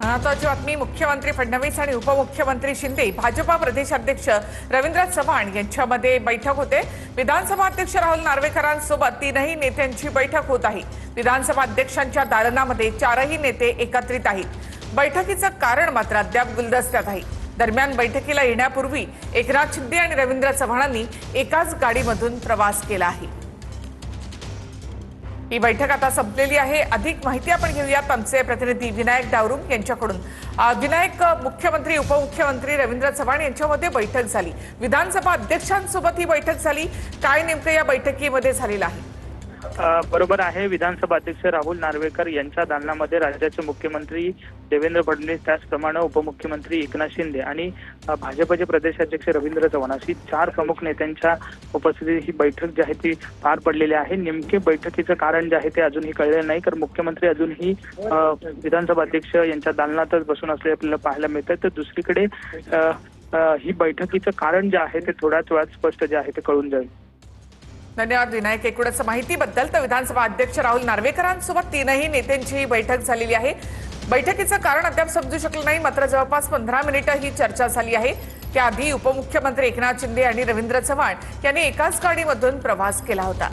महत्वाची बातमी। मुख्यमंत्री फडणवीस आणि उपमुख्यमंत्री शिंदे, भाजपा प्रदेशाध्यक्ष रवींद्र चव्हाण यांच्यामध्ये बैठक होते। विधानसभा अध्यक्ष राहुल नार्वेकरांसोबत तीनही नेत्यांची बैठक होत आहे। विधानसभा अध्यक्षांच्या दालनामध्ये चारही नेते एकत्रित आहेत। बैठकीचं कारण मात्र अद्याप गुलदस्त्यात आहे। दरम्यान बैठकीला येण्यापूर्वी एकनाथ शिंदे आणि रवींद्र चव्हाणांनी एकाच गाडीमधून प्रवास केला आहे। ही बैठक आता संपलेली आहे। अधिक माहिती आपण घेऊयात आमचे प्रतिनिधी विनायक डावरुम यांच्याकडून। विनायक, मुख्यमंत्री उपमुख्यमंत्री रवींद्र चव्हाण यांच्यामध्ये बैठक झाली, विधानसभा अध्यक्षांसोबत ही बैठक झाली, काय नेमकं या बैठकीमध्ये झालेलं आहे? बरोबर आहे। विधानसभा अध्यक्ष राहुल नार्वेकर यांच्या दालनामध्ये राज्याचे मुख्यमंत्री देवेंद्र फडणवीस, त्याचप्रमाणे उपमुख्यमंत्री एकनाथ शिंदे आणि भाजपचे प्रदेशाध्यक्ष रवींद्र चव्हाण अशी चार प्रमुख नेत्यांच्या उपस्थितीत ही बैठक जी आहे ती पार पडलेली आहे। नेमके बैठकीचं कारण जे आहे ते अजूनही कळलेलं नाही, कारण मुख्यमंत्री अजूनही विधानसभा अध्यक्ष यांच्या दालनातच बसून असले आपल्याला पाहायला मिळतं। तर दुसरीकडे ही बैठकीचं कारण जे आहे ते थोड्याच वेळात स्पष्ट जे आहे ते कळून जाईल। धन्यवाद विनायक, एकूणच माहितीबद्दल। तर विधानसभा अध्यक्ष राहुल नार्वेकरांसोबत तीनही नेत्यांची बैठक झालेली आहे। बैठकीचं कारण अद्याप समजू शकलं नाही, मात्र जवळपास 15 मिनिटं ही चर्चा झाली आहे। त्याआधी उपमुख्यमंत्री एकनाथ शिंदे आणि रवींद्र चव्हाण यांनी एकाच गाडीमधून प्रवास केला होता।